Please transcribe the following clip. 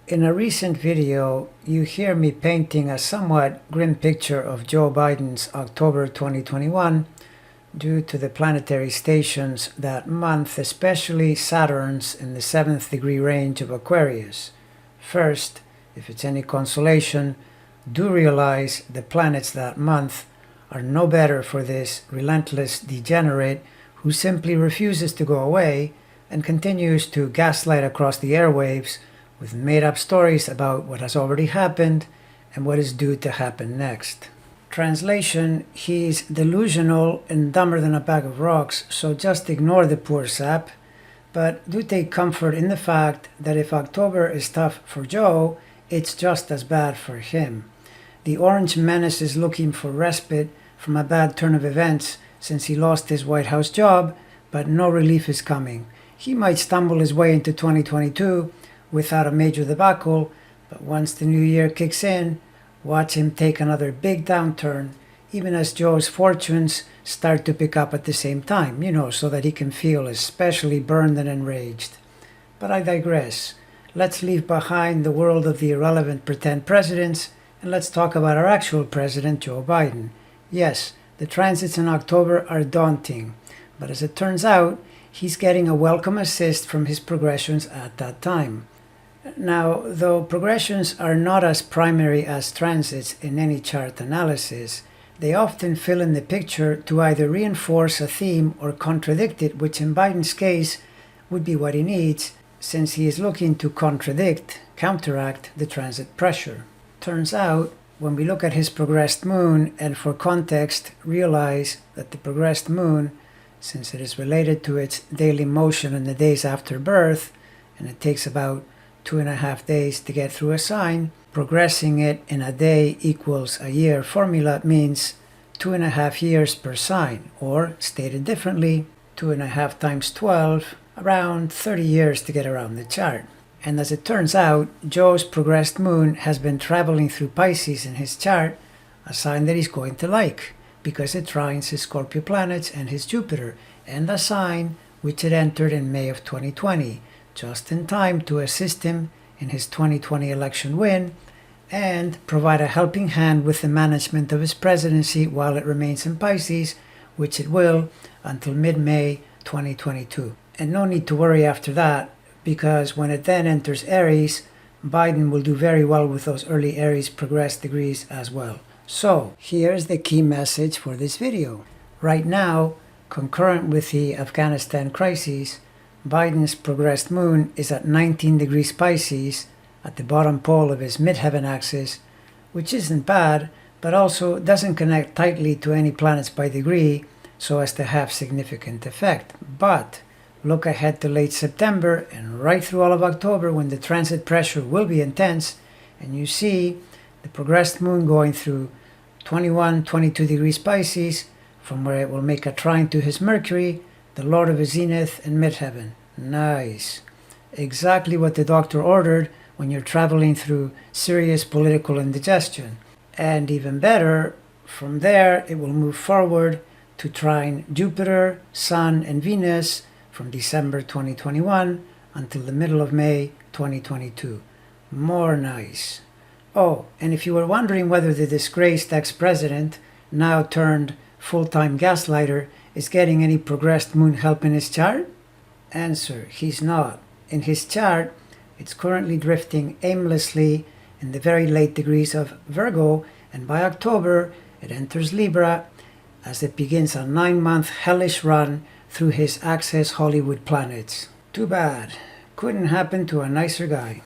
In a recent video, you hear me painting a somewhat grim picture of Joe Biden's October 2021 due to the planetary stations that month, especially Saturn's in the 7th degree range of Aquarius. First, if it's any consolation, do realize the planets that month are no better for this relentless degenerate who simply refuses to go away and continues to gaslight across the airwaves with made-up stories about what has already happened and what is due to happen next. Translation: he's delusional and dumber than a bag of rocks, so just ignore the poor sap. But do take comfort in the fact that if October is tough for Joe, it's just as bad for him. The Orange Menace is looking for respite from a bad turn of events since he lost his White House job, but no relief is coming. He might stumble his way into 2022 without a major debacle, but once the new year kicks in, watch him take another big downturn, even as Joe's fortunes start to pick up at the same time, so that he can feel especially burned and enraged. But I digress. Let's leave behind the world of the irrelevant pretend presidents, and let's talk about our actual president, Joe Biden. Yes, the transits in October are daunting, but as it turns out, he's getting a welcome assist from his progressions at that time. Now, though progressions are not as primary as transits in any chart analysis, they often fill in the picture to either reinforce a theme or contradict it, which in Biden's case would be what he needs, since he is looking to counteract the transit pressure. Turns out, when we look at his progressed moon, and for context, realize that the progressed moon, since it is related to its daily motion in the days after birth, and it takes about 2.5 days to get through a sign, progressing it in a day equals a year formula means 2.5 years per sign, or stated differently, 2.5 times 12, around 30 years to get around the chart. And as it turns out, Joe's progressed moon has been traveling through Pisces in his chart, a sign that he's going to like, because it trines his Scorpio planets and his Jupiter, and a sign which it entered in May of 2020, just in time to assist him in his 2020 election win and provide a helping hand with the management of his presidency while it remains in Pisces, which it will until mid-May 2022. And no need to worry after that, because when it then enters Aries, Biden will do very well with those early Aries progressed degrees as well. So, here's the key message for this video. Right now, concurrent with the Afghanistan crisis, Biden's progressed moon is at 19 degrees Pisces at the bottom pole of his midheaven axis, which isn't bad, but also doesn't connect tightly to any planets by degree so as to have significant effect. But look ahead to late September and right through all of October when the transit pressure will be intense, and you see the progressed moon going through 22 degrees Pisces, from where it will make a trine to his Mercury, the Lord of his zenith and midheaven. Nice. Exactly what the doctor ordered when you're traveling through serious political indigestion. And even better, from there it will move forward to trine Jupiter, Sun, and Venus from December 2021 until the middle of May 2022. More nice. Oh, and if you were wondering whether the disgraced ex-president, now turned full-time gaslighter, is getting any progressed moon help in his chart? Answer: he's not. In his chart, it's currently drifting aimlessly in the very late degrees of Virgo, and by October it enters Libra as it begins a 9-month hellish run through his axis Hollywood planets. Too bad. Couldn't happen to a nicer guy.